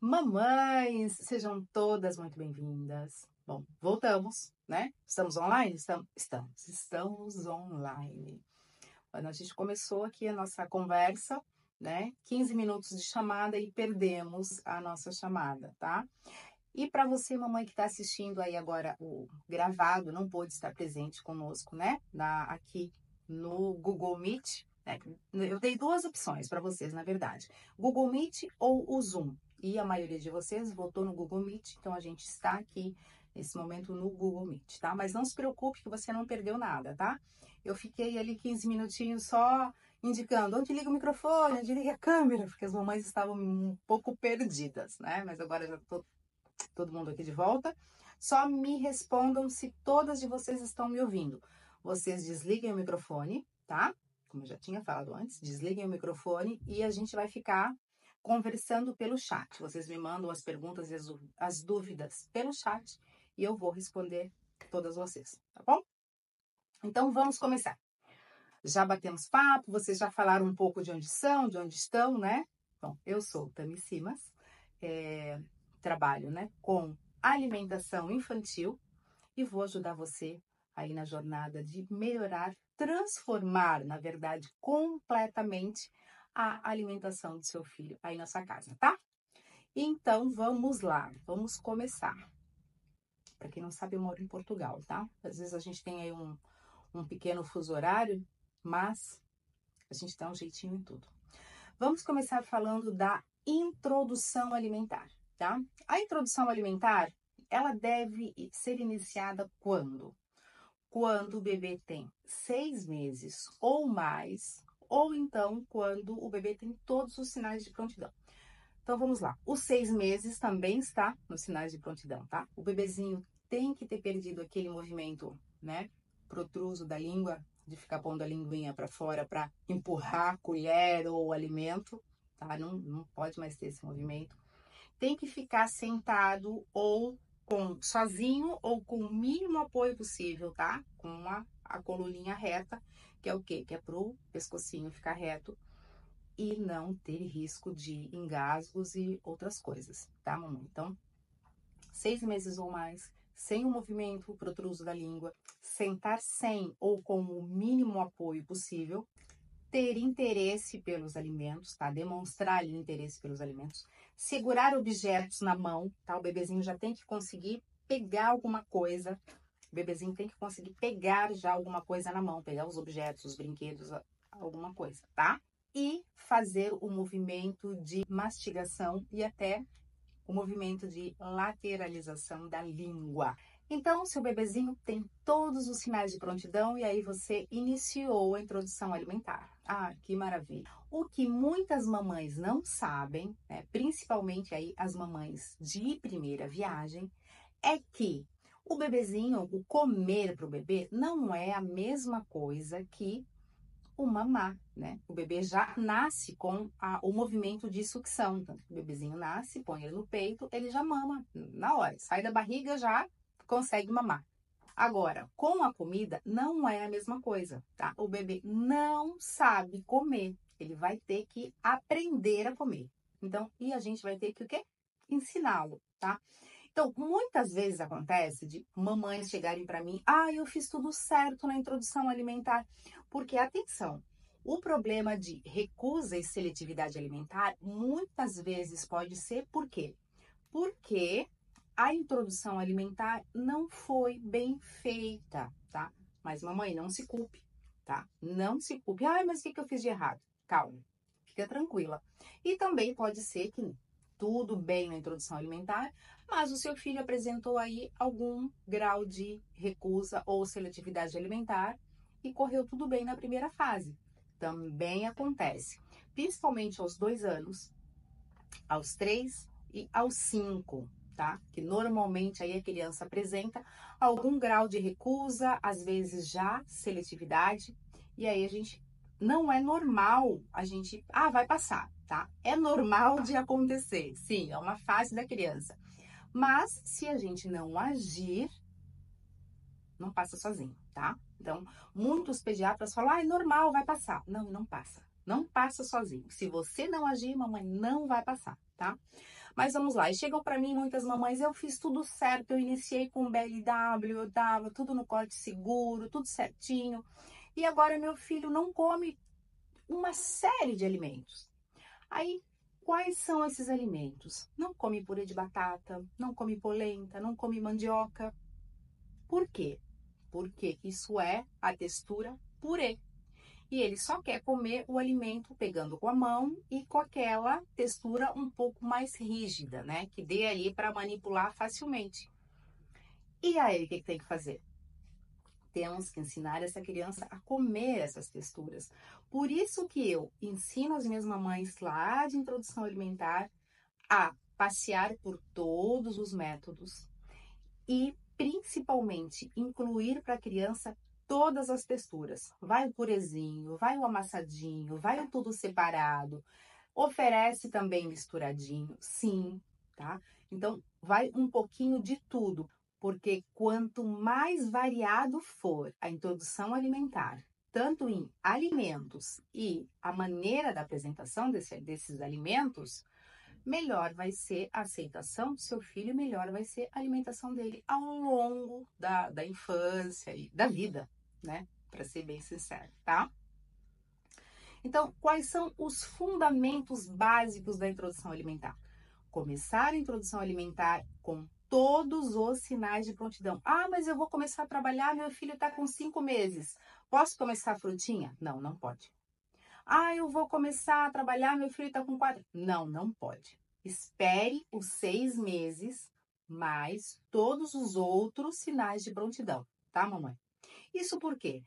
Mamães, sejam todas muito bem-vindas. Bom, voltamos, né? Estamos online? Estamos online. Quando a gente começou aqui a nossa conversa, né? 15 minutos de chamada e perdemos a nossa chamada, tá? E para você, mamãe que está assistindo aí agora o gravado, não pôde estar presente conosco, né? Aqui no Google Meet, né? Eu dei duas opções para vocês, na verdade: Google Meet ou o Zoom. E a maioria de vocês votou no Google Meet, então a gente está aqui nesse momento no Google Meet, tá? Mas não se preocupe que você não perdeu nada, tá? Eu fiquei ali 15 minutinhos só indicando onde liga o microfone, onde liga a câmera, porque as mamães estavam um pouco perdidas, né? Mas agora já estou todo mundo aqui de volta. Só me respondam se todas de vocês estão me ouvindo. Vocês desliguem o microfone, tá? Como eu já tinha falado antes, desliguem o microfone e a gente vai ficar conversando pelo chat. Vocês me mandam as perguntas e as dúvidas pelo chat e eu vou responder todas vocês, tá bom? Então vamos começar. Já batemos papo, vocês já falaram um pouco de onde são, de onde estão, né? Bom, eu sou Tami Simas, trabalho, né, com alimentação infantil e vou ajudar você aí na jornada de melhorar, transformar, na verdade, completamente a alimentação do seu filho aí na sua casa, tá? Então, vamos lá, vamos começar. Para quem não sabe, eu moro em Portugal, tá? Às vezes a gente tem aí um pequeno fuso horário, mas a gente dá um jeitinho em tudo. Vamos começar falando da introdução alimentar, tá? A introdução alimentar, ela deve ser iniciada quando? Quando o bebê tem 6 meses ou mais, ou então quando o bebê tem todos os sinais de prontidão. Então vamos lá, os 6 meses também está nos sinais de prontidão, tá? O bebezinho tem que ter perdido aquele movimento, né, protruso da língua, de ficar pondo a linguinha para fora para empurrar a colher ou o alimento, tá? Não pode mais ter esse movimento. Tem que ficar sentado ou sozinho ou com o mínimo apoio possível, tá? Com a coluninha reta, que é o quê? Que é pro pescocinho ficar reto e não ter risco de engasgos e outras coisas, tá, mamãe? Então, 6 meses ou mais, sem o movimento protruso da língua, sentar sem ou com o mínimo apoio possível, ter interesse pelos alimentos, tá? Demonstrar interesse pelos alimentos, segurar objetos na mão, tá? O bebezinho já tem que conseguir pegar alguma coisa, o bebezinho tem que conseguir pegar já alguma coisa na mão, pegar os objetos, os brinquedos, alguma coisa, tá? E fazer o movimento de mastigação e até o movimento de lateralização da língua. Então, seu bebezinho tem todos os sinais de prontidão e aí você iniciou a introdução alimentar. Ah, que maravilha! O que muitas mamães não sabem, né, principalmente aí as mamães de primeira viagem, é que o bebezinho, o comer para o bebê, não é a mesma coisa que o mamar, né? O bebê já nasce com o movimento de sucção. Então, o bebezinho nasce, põe ele no peito, ele já mama na hora. Sai da barriga, já consegue mamar. Agora, com a comida, não é a mesma coisa, tá? O bebê não sabe comer. Ele vai ter que aprender a comer. Então, e a gente vai ter que o quê? Ensiná-lo, tá? Então, muitas vezes acontece de mamães chegarem para mim, eu fiz tudo certo na introdução alimentar. Porque, atenção, o problema de recusa e seletividade alimentar muitas vezes pode ser por quê? Porque a introdução alimentar não foi bem feita, tá? Mas, mamãe, não se culpe, tá? Não se culpe. Mas o que eu fiz de errado? Calma, fica tranquila. E também pode ser que tudo bem na introdução alimentar, mas o seu filho apresentou aí algum grau de recusa ou seletividade alimentar e correu tudo bem na primeira fase. Também acontece, principalmente aos 2 anos, aos 3 e aos 5, tá? Que normalmente aí a criança apresenta algum grau de recusa, às vezes já seletividade, e aí a gente não é normal a gente, vai passar, tá? É normal de acontecer, sim, é uma fase da criança. Mas se a gente não agir, não passa sozinho, tá? Então, muitos pediatras falam, é normal, vai passar. Não, não passa. Não passa sozinho. Se você não agir, mamãe não vai passar, tá? Mas vamos lá, e chegam para mim muitas mamães, eu fiz tudo certo, eu iniciei com BLW, eu dava tudo no corte seguro, tudo certinho, e agora meu filho não come uma série de alimentos. Aí, quais são esses alimentos? Não come purê de batata, não come polenta, não come mandioca. Por quê? Porque isso é a textura purê. E ele só quer comer o alimento pegando com a mão e com aquela textura um pouco mais rígida, né? Que dê ali para manipular facilmente. E aí, o que tem que fazer? Temos que ensinar essa criança a comer essas texturas. Por isso que eu ensino as minhas mamães lá de introdução alimentar a passear por todos os métodos e principalmente incluir para a criança todas as texturas. Vai o purezinho, vai o amassadinho, vai o tudo separado. Oferece também misturadinho, sim, tá? Então, vai um pouquinho de tudo, porque quanto mais variado for a introdução alimentar, tanto em alimentos e a maneira da apresentação desses alimentos, melhor vai ser a aceitação do seu filho, melhor vai ser a alimentação dele ao longo da infância e da vida, né? Para ser bem sincero, tá? Então, quais são os fundamentos básicos da introdução alimentar? Começar a introdução alimentar com todos os sinais de prontidão. Ah, mas eu vou começar a trabalhar, meu filho está com 5 meses. Posso começar a frutinha? Não, não pode. Ah, eu vou começar a trabalhar, meu filho está com 4. Não, não pode. Espere os 6 meses, mais todos os outros sinais de prontidão, tá, mamãe? Isso por quê?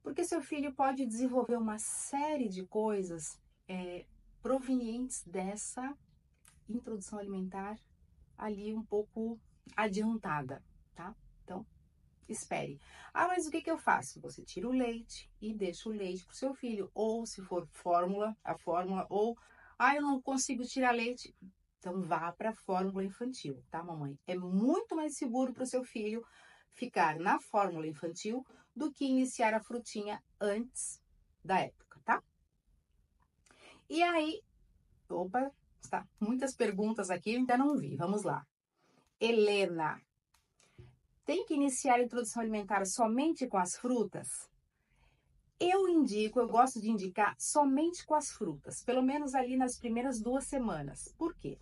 Porque seu filho pode desenvolver uma série de coisas provenientes dessa introdução alimentar ali um pouco adiantada, tá? Então, espere. Ah, mas o que eu faço? Você tira o leite e deixa o leite pro seu filho. Ou se for fórmula, a fórmula, ou, ah, eu não consigo tirar leite. Então, vá para a fórmula infantil, tá, mamãe? É muito mais seguro para o seu filho ficar na fórmula infantil do que iniciar a frutinha antes da época, tá? E aí, opa, está muitas perguntas aqui, eu ainda não vi. Vamos lá. Helena, tem que iniciar a introdução alimentar somente com as frutas? Eu gosto de indicar somente com as frutas, pelo menos ali nas primeiras 2 semanas. Por quê?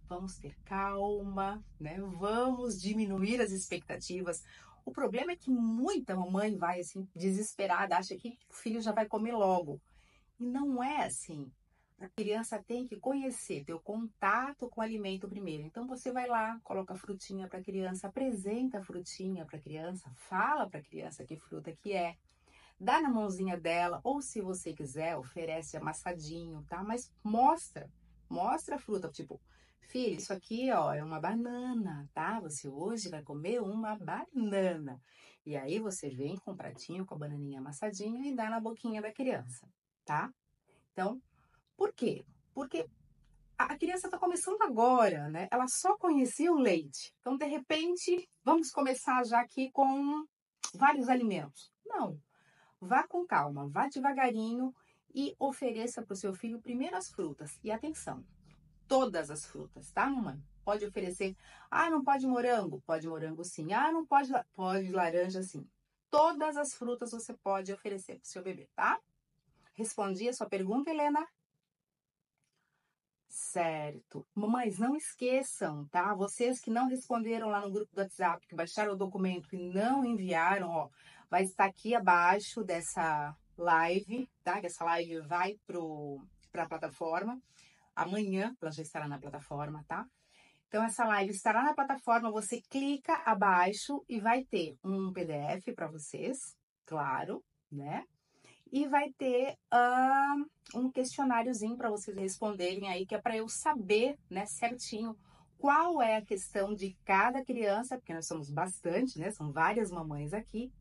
Vamos ter calma, né? Vamos diminuir as expectativas. O problema é que muita mamãe vai assim desesperada, acha que o filho já vai comer logo. E não é assim. A criança tem que conhecer, ter o contato com o alimento primeiro. Então você vai lá, coloca a frutinha para a criança, apresenta a frutinha para a criança, fala para a criança que fruta que é, dá na mãozinha dela, ou se você quiser, oferece amassadinho, tá? Mas mostra a fruta, tipo, filho, isso aqui, ó, é uma banana, tá? Você hoje vai comer uma banana. E aí você vem com um pratinho com a bananinha amassadinha e dá na boquinha da criança, tá? Então, por quê? Porque a criança está começando agora, né? Ela só conhecia o leite. Então, de repente, vamos começar já aqui com vários alimentos. Não. Vá com calma, vá devagarinho e ofereça para o seu filho primeiro as frutas. E atenção, todas as frutas, tá, mamãe? Pode oferecer. Ah, não pode morango? Pode morango sim. Ah, não pode, pode laranja sim. Todas as frutas você pode oferecer para o seu bebê, tá? Respondi a sua pergunta, Helena? Certo. Mamães, não esqueçam, tá? Vocês que não responderam lá no grupo do WhatsApp, que baixaram o documento e não enviaram, ó, vai estar aqui abaixo dessa live, tá? Que essa live vai para a plataforma. Amanhã ela já estará na plataforma, tá? Então, essa live estará na plataforma, você clica abaixo e vai ter um PDF para vocês, claro, né? E vai ter um questionáriozinho para vocês responderem aí, que é para eu saber, né, certinho qual é a questão de cada criança, porque nós somos bastante, né? São várias mamães aqui.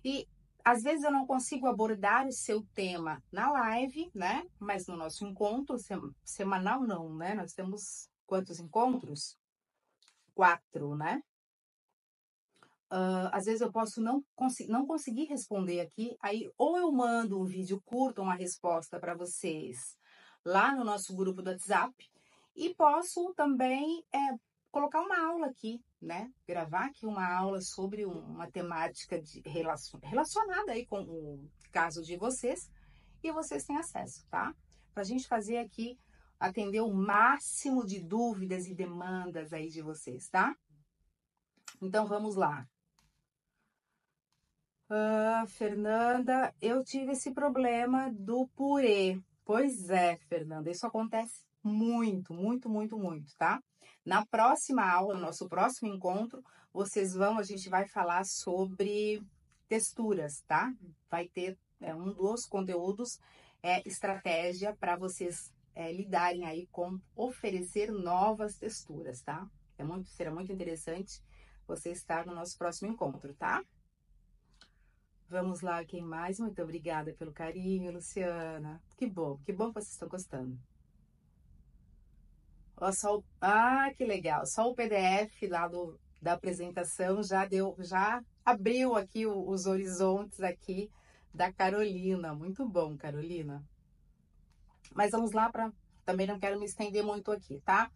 E às vezes eu não consigo abordar o seu tema na live, né? Mas no nosso encontro semanal não, né? Nós temos quantos encontros? 4, né? Às vezes eu posso não conseguir responder aqui, aí ou eu mando um vídeo curto, uma resposta para vocês lá no nosso grupo do WhatsApp, E posso também colocar uma aula aqui, né? Gravar aqui uma aula sobre uma temática relacionada aí com o caso de vocês, e vocês têm acesso, tá? Pra gente fazer aqui, atender o máximo de dúvidas e demandas aí de vocês, tá? Então, vamos lá. Fernanda, eu tive esse problema do purê. Pois é, Fernanda, isso acontece muito, muito, muito, muito, tá? Na próxima aula, no nosso próximo encontro, a gente vai falar sobre texturas, tá? Vai ter um dos conteúdos, estratégia para vocês lidarem aí com oferecer novas texturas, tá? Será muito interessante você estar no nosso próximo encontro, tá? Vamos lá, quem mais? Muito obrigada pelo carinho, Luciana. Que bom que vocês estão gostando. Ó, que legal. Só o PDF lá da apresentação já abriu aqui os horizontes aqui da Carolina. Muito bom, Carolina. Mas vamos lá também não quero me estender muito aqui, tá?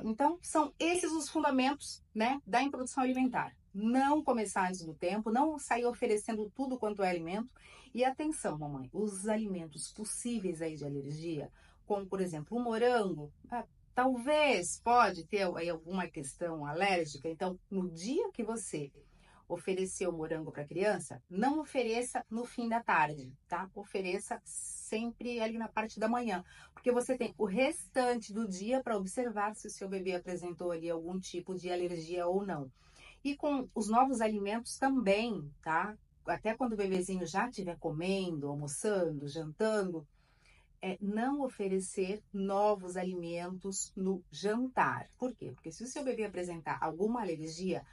Então, são esses os fundamentos, né, da introdução alimentar. Não começar antes do tempo, não sair oferecendo tudo quanto é alimento. E atenção, mamãe, os alimentos possíveis aí de alergia, como, por exemplo, o morango, talvez pode ter aí alguma questão alérgica. Então, no dia que você oferecer o morango para a criança, não ofereça no fim da tarde, tá? Ofereça sempre ali na parte da manhã, porque você tem o restante do dia para observar se o seu bebê apresentou ali algum tipo de alergia ou não. E com os novos alimentos também, tá? Até quando o bebezinho já estiver comendo, almoçando, jantando, não oferecer novos alimentos no jantar. Por quê? Porque se o seu bebê apresentar alguma alergia,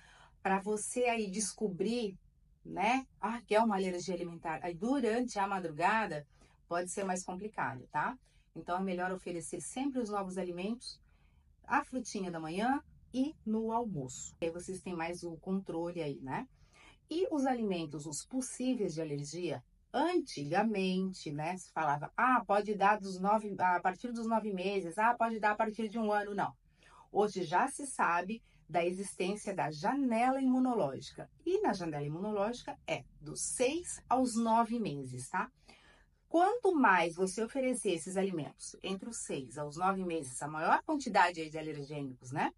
para você aí descobrir, né, que é uma alergia alimentar, aí durante a madrugada, pode ser mais complicado, tá? Então é melhor oferecer sempre os novos alimentos, a frutinha da manhã e no almoço. Aí vocês têm mais o controle aí, né? E os alimentos, os possíveis de alergia, antigamente, né, se falava, pode dar a partir dos 9 meses, pode dar a partir de 1 ano, não. Hoje já se sabe da existência da janela imunológica. E na janela imunológica é dos 6 aos 9 meses, tá? Quanto mais você oferecer esses alimentos entre os 6 aos 9 meses, a maior quantidade aí de alergênicos, né?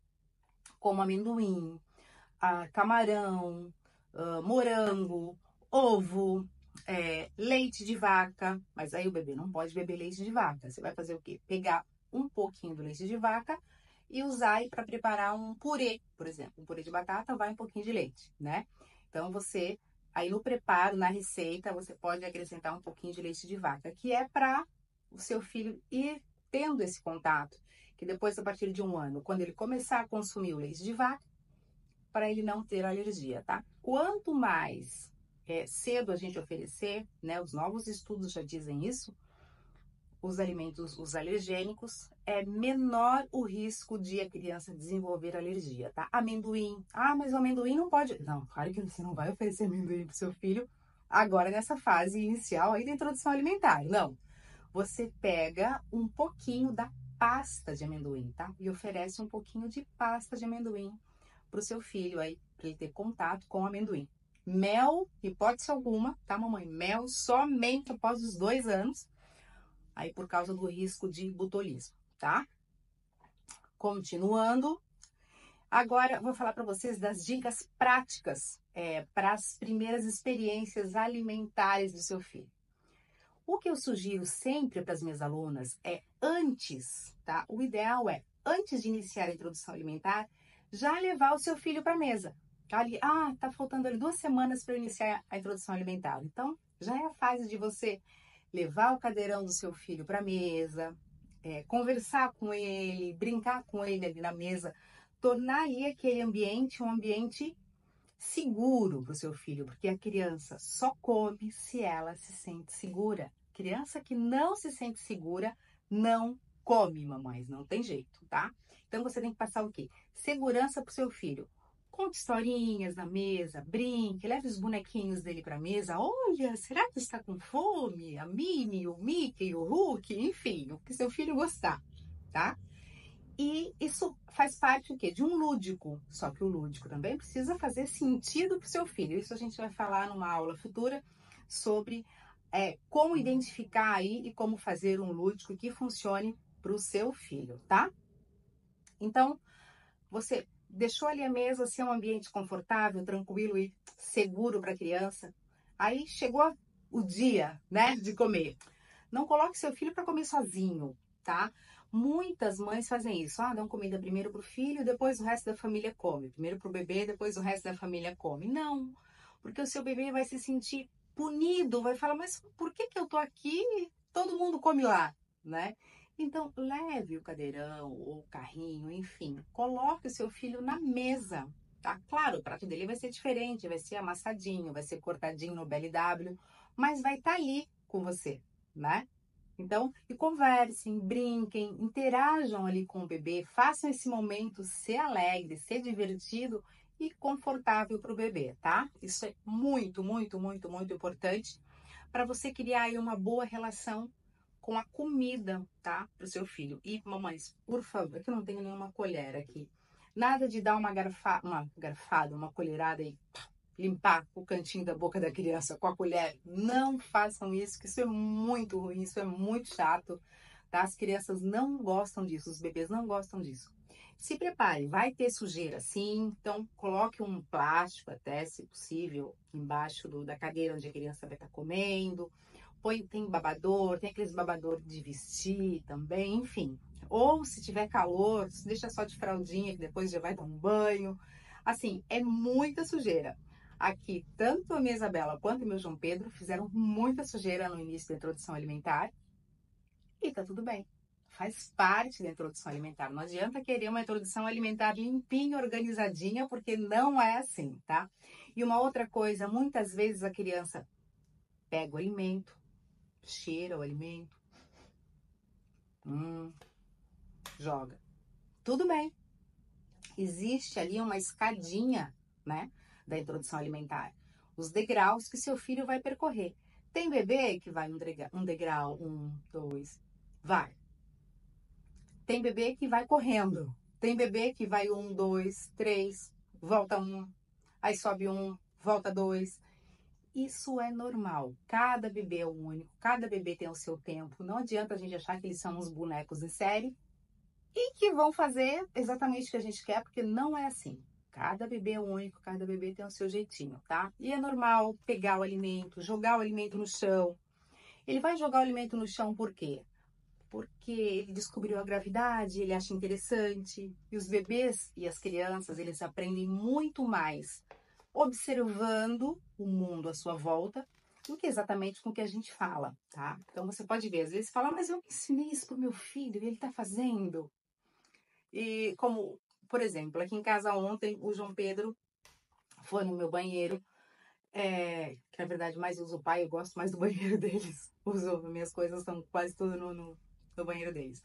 Como amendoim, camarão, morango, ovo, leite de vaca. Mas aí o bebê não pode beber leite de vaca. Você vai fazer o quê? Pegar um pouquinho do leite de vaca e usar para preparar um purê, por exemplo. Um purê de batata vai um pouquinho de leite, né? Então você, aí no preparo, na receita, você pode acrescentar um pouquinho de leite de vaca, que é para o seu filho ir tendo esse contato, que depois, a partir de 1 ano, quando ele começar a consumir o leite de vaca, para ele não ter alergia, tá? Quanto mais cedo a gente oferecer, né? Os novos estudos já dizem isso, os alimentos, os alergênicos, é menor o risco de a criança desenvolver alergia, tá? Amendoim. Mas o amendoim não pode... Não, claro que você não vai oferecer amendoim para o seu filho agora nessa fase inicial aí da introdução alimentar, não. Você pega um pouquinho da pasta de amendoim, tá? E oferece um pouquinho de pasta de amendoim para o seu filho aí, para ele ter contato com o amendoim. Mel, hipótese alguma, tá, mamãe? Mel somente após os 2 anos, aí por causa do risco de botulismo, tá? Continuando, agora vou falar para vocês das dicas práticas para as primeiras experiências alimentares do seu filho. O que eu sugiro sempre para as minhas alunas é antes, tá? O ideal é, antes de iniciar a introdução alimentar, já levar o seu filho para a mesa. Ali, tá faltando ali 2 semanas para iniciar a introdução alimentar. Então, já é a fase de você levar o cadeirão do seu filho para a mesa, conversar com ele, brincar com ele ali na mesa, tornar ali aquele ambiente um ambiente seguro para o seu filho, porque a criança só come se ela se sente segura. Criança que não se sente segura não come, mamães, não tem jeito, tá? Então você tem que passar o quê? Segurança para o seu filho. Conte historinhas na mesa, brinque, leve os bonequinhos dele para a mesa. Olha, será que está com fome? A Minnie, o Mickey, o Hulk, enfim, o que seu filho gostar, tá? E isso faz parte o quê? De um lúdico. Só que o lúdico também precisa fazer sentido para o seu filho. Isso a gente vai falar numa aula futura sobre como identificar aí e como fazer um lúdico que funcione para o seu filho, tá? Então, você deixou ali a mesa ser um ambiente confortável, tranquilo e seguro para a criança. Aí chegou o dia, né, de comer. Não coloque seu filho para comer sozinho, tá? Muitas mães fazem isso. Dão comida primeiro para o filho, depois o resto da família come. Primeiro para o bebê, depois o resto da família come. Não, porque o seu bebê vai se sentir punido, vai falar, mas por que que eu tô aqui e todo mundo come lá, né? Então, leve o cadeirão ou o carrinho, enfim, coloque o seu filho na mesa, tá? Claro, o prato dele vai ser diferente, vai ser amassadinho, vai ser cortadinho no BLW, mas vai estar ali com você, né? Então, e conversem, brinquem, interajam ali com o bebê, façam esse momento ser alegre, ser divertido e confortável para o bebê, tá? Isso é muito, muito, muito, muito importante para você criar aí uma boa relação com a comida, tá? Para o seu filho. E, mamães, por favor, que eu não tenho nenhuma colher aqui. Nada de dar uma garfada, uma colherada e limpar o cantinho da boca da criança com a colher. Não façam isso, que isso é muito ruim, isso é muito chato, tá? As crianças não gostam disso, os bebês não gostam disso. Se prepare, vai ter sujeira sim, então coloque um plástico até, se possível, embaixo da cadeira onde a criança vai estar comendo. Tem babador, tem aqueles babador de vestir também, enfim. Ou se tiver calor, deixa só de fraldinha, que depois já vai dar um banho. Assim, é muita sujeira. Aqui, tanto a minha Isabela quanto o meu João Pedro fizeram muita sujeira no início da introdução alimentar. E tá tudo bem. Faz parte da introdução alimentar. Não adianta querer uma introdução alimentar limpinha, organizadinha, porque não é assim, tá? E uma outra coisa, muitas vezes a criança pega o alimento, cheira o alimento, joga. Tudo bem. Existe ali uma escadinha, né, da introdução alimentar. Os degraus que seu filho vai percorrer. Tem bebê que vai um degrau, 2, vai. Tem bebê que vai correndo. Tem bebê que vai 1, 2, 3, volta 1, aí sobe 1, volta 2. Isso é normal. Cada bebê é único, cada bebê tem o seu tempo. Não adianta a gente achar que eles são uns bonecos de série e que vão fazer exatamente o que a gente quer, porque não é assim. Cada bebê é único, cada bebê tem o seu jeitinho, tá? E é normal pegar o alimento, jogar o alimento no chão. Ele vai jogar o alimento no chão por quê? Porque ele descobriu a gravidade, ele acha interessante. E os bebês e as crianças, eles aprendem muito mais observando o mundo à sua volta do que exatamente com o que a gente fala, tá? Então você pode ver, às vezes fala, mas eu ensinei isso pro meu filho e ele tá fazendo. E como, por exemplo, aqui em casa ontem, o João Pedro foi no meu banheiro, que na verdade mais uso o pai, eu gosto mais do banheiro deles. Minhas coisas estão quase tudo no banheiro deles.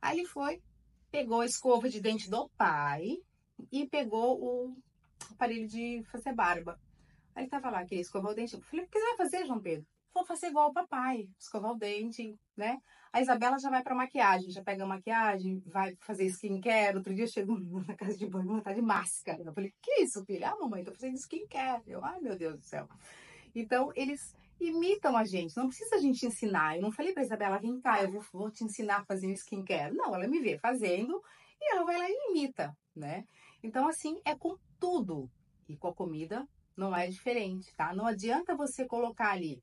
Aí ele foi, pegou a escova de dente do pai e pegou o aparelho de fazer barba. Aí ele tava lá, queria escovar o dente. Eu falei, o que você vai fazer, João Pedro? Vou fazer igual o papai, escovar o dente, né? A Isabela já vai pra maquiagem, já pega a maquiagem, vai fazer skincare. Outro dia chegou na casa de banho, ela tá de máscara. Eu falei, que isso, filha? Ah, mamãe, tô fazendo skincare. Eu, ai, meu Deus do céu. Então, eles imitam a gente, não precisa a gente ensinar. Eu não falei pra Isabela, vem cá, eu vou te ensinar a fazer um skincare. Não, ela me vê fazendo e ela vai lá e imita, né? Então, assim, é com tudo. E com a comida não é diferente, tá? Não adianta você colocar ali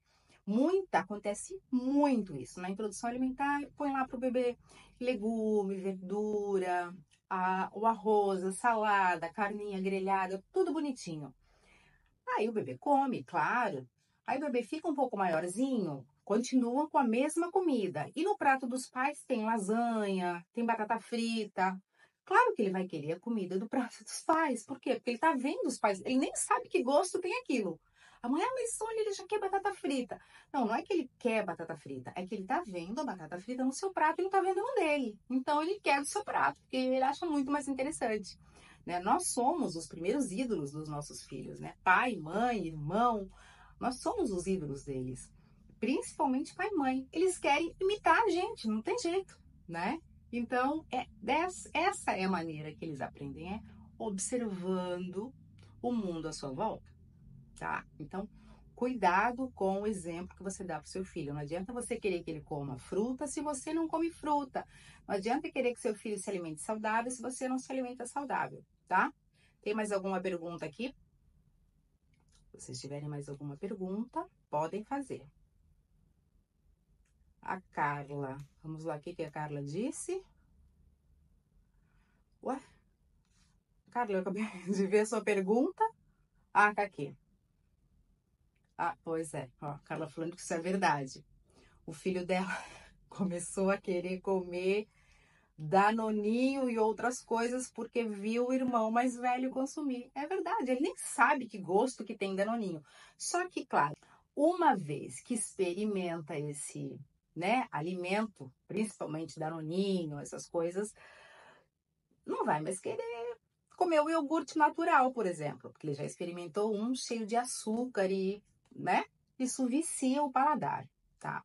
acontece muito isso. Na introdução alimentar, põe lá pro bebê legume, verdura, o arroz, a salada, a carninha grelhada, tudo bonitinho. Aí o bebê come, claro. Aí o bebê fica um pouco maiorzinho, continua com a mesma comida. E no prato dos pais tem lasanha, tem batata frita. Claro que ele vai querer a comida do prato dos pais. Por quê? Porque ele tá vendo os pais, ele nem sabe que gosto tem aquilo. A mulher, mas olha, ele já quer batata frita. Não, não é que ele quer batata frita, é que ele tá vendo a batata frita no seu prato e não tá vendo no dele. Então ele quer do seu prato, porque ele acha muito mais interessante. Né? Nós somos os primeiros ídolos dos nossos filhos, né? Pai, mãe, irmão, nós somos os ídolos deles. Principalmente pai e mãe. Eles querem imitar a gente, não tem jeito, né? Então, essa é a maneira que eles aprendem, é observando o mundo à sua volta, tá? Então, cuidado com o exemplo que você dá para o seu filho. Não adianta você querer que ele coma fruta se você não come fruta. Não adianta querer que seu filho se alimente saudável se você não se alimenta saudável, tá? Tem mais alguma pergunta aqui? Se vocês tiverem mais alguma pergunta, podem fazer. A Carla. Vamos lá, o que a Carla disse? Ué? Carla, eu acabei de ver a sua pergunta. Ah, tá aqui. Ah, pois é. Ó, a Carla falando que isso é verdade. O filho dela começou a querer comer danoninho e outras coisas porque viu o irmão mais velho consumir. É verdade, ele nem sabe que gosto que tem danoninho. Só que, claro, uma vez que experimenta esse, né, alimento, principalmente danoninho, essas coisas, não vai mais querer comer o iogurte natural, por exemplo, porque ele já experimentou um cheio de açúcar e, né, isso vicia o paladar, tá?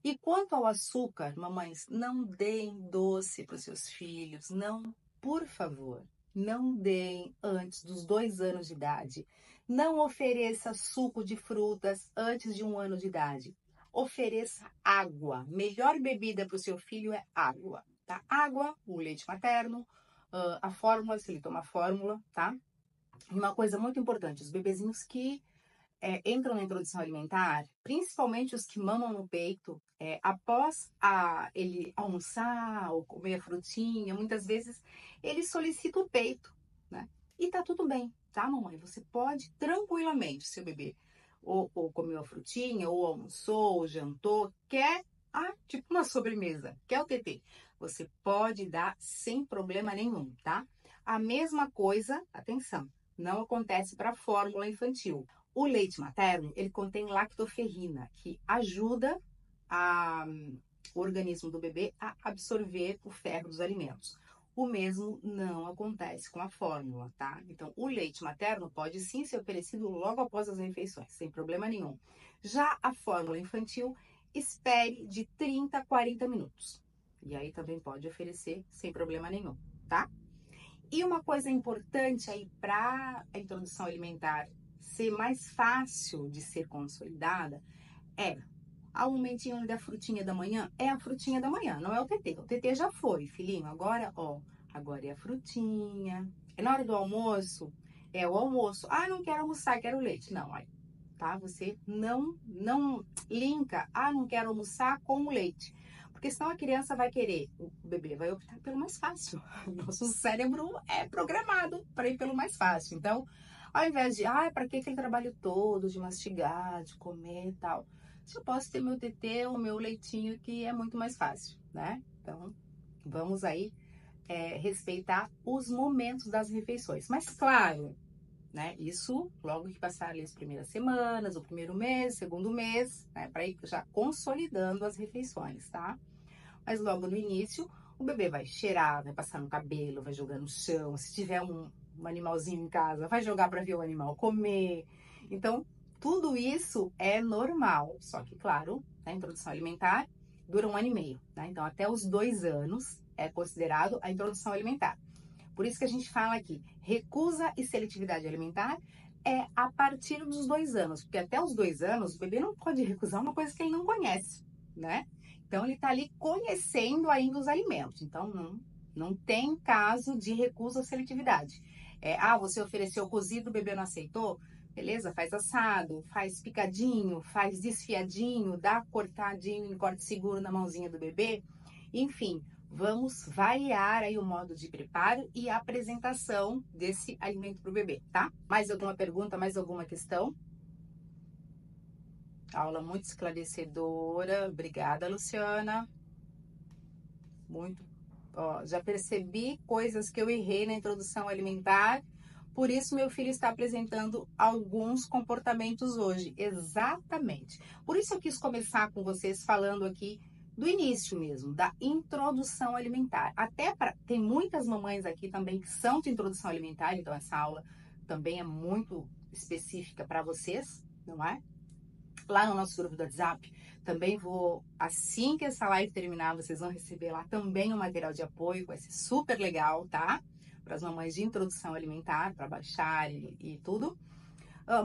E quanto ao açúcar, mamães, não deem doce para os seus filhos, não, por favor, não deem antes dos 2 anos de idade. Não ofereça suco de frutas antes de 1 ano de idade. Ofereça água. Melhor bebida para o seu filho é água, tá? Água, o leite materno, a fórmula, se ele toma fórmula, tá? E uma coisa muito importante, os bebezinhos que entram na introdução alimentar, principalmente os que mamam no peito, após ele almoçar ou comer a frutinha, muitas vezes ele solicita o peito, né? E tá tudo bem, tá, mamãe? Você pode tranquilamente, seu bebê, ou comeu a frutinha, ou almoçou, ou jantou, quer, tipo uma sobremesa, quer o TT. Você pode dar sem problema nenhum, tá? A mesma coisa, atenção, não acontece para a fórmula infantil. O leite materno, ele contém lactoferrina, que ajuda o organismo do bebê a absorver o ferro dos alimentos. O mesmo não acontece com a fórmula, tá? Então, o leite materno pode sim ser oferecido logo após as refeições, sem problema nenhum. Já a fórmula infantil, espere de 30 a 40 minutos. E aí também pode oferecer sem problema nenhum, tá? E uma coisa importante aí para a introdução alimentar ser mais fácil de ser consolidada é ao momentinho da frutinha da manhã, é a frutinha da manhã, não é o TT. O TT já foi, filhinho. Agora, ó, agora é a frutinha. É na hora do almoço, é o almoço. Ah, não quero almoçar, quero leite. Não, olha, tá? Você não linka, não quero almoçar com o leite. Porque senão a criança vai querer, o bebê vai optar pelo mais fácil. Nosso cérebro é programado para ir pelo mais fácil. Então, ao invés de, para que aquele trabalho todo de mastigar, de comer e tal? Se eu posso ter meu TT ou meu leitinho, que é muito mais fácil, né? Então, vamos aí respeitar os momentos das refeições. Mas, claro, né? Isso logo que passar ali as primeiras semanas, o primeiro mês, segundo mês, né? Para ir já consolidando as refeições, tá? Mas logo no início, o bebê vai cheirar, vai passar no cabelo, vai jogar no chão. Se tiver um animalzinho em casa, vai jogar para ver o animal comer. Então, tudo isso é normal. Só que, claro, a introdução alimentar dura 1 ano e meio, né? Então, até os 2 anos é considerado a introdução alimentar. Por isso que a gente fala aqui, recusa e seletividade alimentar é a partir dos 2 anos. Porque até os 2 anos, o bebê não pode recusar uma coisa que ele não conhece, né? Então, ele está ali conhecendo ainda os alimentos. Então, não tem caso de recusa ou seletividade. Você ofereceu cozido, o bebê não aceitou? Beleza, faz assado, faz picadinho, faz desfiadinho, dá cortadinho em corte seguro na mãozinha do bebê. Enfim, vamos variar aí o modo de preparo e apresentação desse alimento para o bebê, tá? Mais alguma pergunta, mais alguma questão? Aula muito esclarecedora. Obrigada, Luciana. Muito. Ó, já percebi coisas que eu errei na introdução alimentar. Por isso, meu filho está apresentando alguns comportamentos hoje. Exatamente. Por isso, eu quis começar com vocês falando aqui do início mesmo, da introdução alimentar. Tem muitas mamães aqui também que são de introdução alimentar, então essa aula também é muito específica para vocês, não é? lá no nosso grupo do WhatsApp. Também vou, assim que essa live terminar, vocês vão receber lá também um material de apoio, vai ser super legal, tá? Para as mamães de introdução alimentar, para baixar e tudo.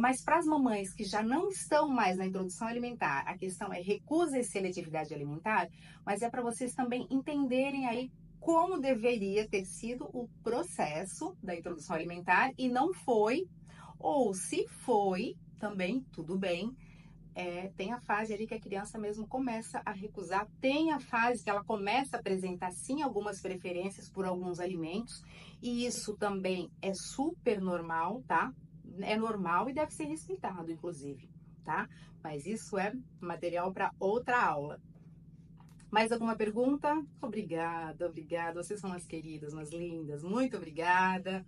Mas para as mamães que já não estão mais na introdução alimentar, a questão é recusa e seletividade alimentar, mas é para vocês também entenderem aí como deveria ter sido o processo da introdução alimentar e não foi, ou se foi, também tudo bem. Tem a fase ali que a criança mesmo começa a recusar, tem a fase que ela começa a apresentar sim algumas preferências por alguns alimentos, e isso também é super normal, tá? É normal e deve ser respeitado, inclusive, tá? Mas isso é material para outra aula. Mais alguma pergunta? Obrigada, obrigada. Vocês são umas queridas, umas lindas. Muito obrigada.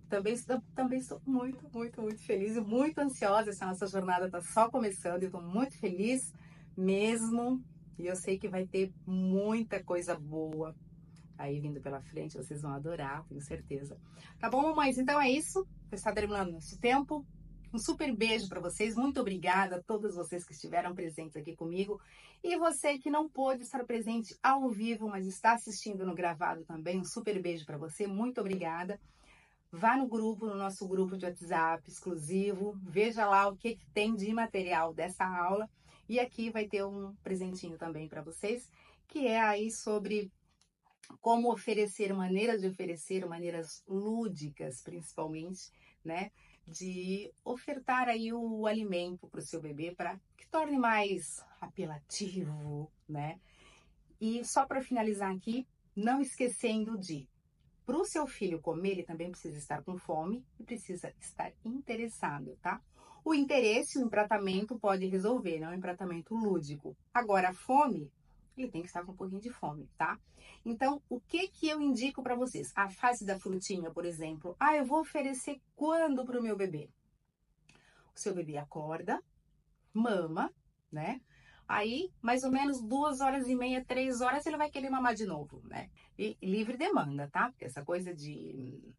Também estou muito, muito, muito feliz e muito ansiosa. Essa nossa jornada está só começando. Eu estou muito feliz mesmo. E eu sei que vai ter muita coisa boa aí vindo pela frente. Vocês vão adorar, tenho certeza. Tá bom, mamães? Então é isso. Está terminando nosso tempo. Um super beijo para vocês. Muito obrigada a todos vocês que estiveram presentes aqui comigo. E você que não pôde estar presente ao vivo, mas está assistindo no gravado também. Um super beijo para você. Muito obrigada. Vá no grupo, no nosso grupo de WhatsApp exclusivo, veja lá o que tem de material dessa aula. E aqui vai ter um presentinho também para vocês, que é aí sobre como oferecer, maneiras lúdicas, principalmente, né? De ofertar aí o alimento para o seu bebê para que torne mais apelativo, né? E só para finalizar aqui, não esquecendo de para o seu filho comer, ele também precisa estar com fome e precisa estar interessado, tá? O interesse, o empratamento pode resolver, não é um empratamento lúdico. Agora, a fome, ele tem que estar com um pouquinho de fome, tá? Então, o que que eu indico para vocês? A fase da frutinha, por exemplo. Eu vou oferecer quando para o meu bebê? O seu bebê acorda, mama, né? Aí, mais ou menos 2h30, 3 horas, ele vai querer mamar de novo, né? E livre demanda, tá? Porque essa coisa de,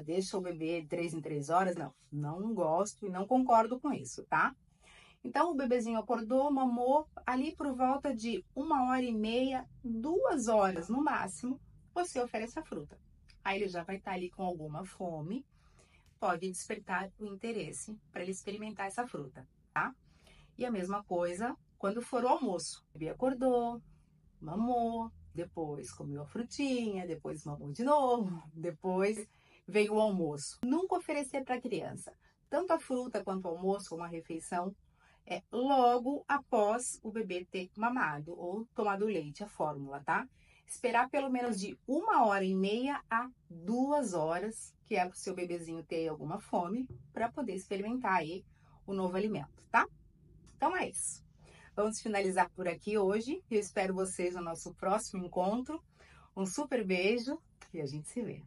deixa o bebê de 3 em 3 horas, não gosto e não concordo com isso, tá? Então, o bebezinho acordou, mamou, ali por volta de 1h30, 2 horas no máximo, você oferece a fruta. Aí ele já vai estar ali com alguma fome, pode despertar o interesse para ele experimentar essa fruta, tá? E a mesma coisa quando for o almoço. O bebê acordou, mamou, depois comeu a frutinha, depois mamou de novo, depois veio o almoço. Nunca oferecer para a criança tanto a fruta quanto o almoço ou uma refeição logo após o bebê ter mamado ou tomado leite, a fórmula, tá? Esperar pelo menos de 1h30 a 2 horas, que é para o seu bebezinho ter alguma fome, para poder experimentar aí o novo alimento, tá? Então é isso. Vamos finalizar por aqui hoje. Eu espero vocês no nosso próximo encontro. Um super beijo e a gente se vê.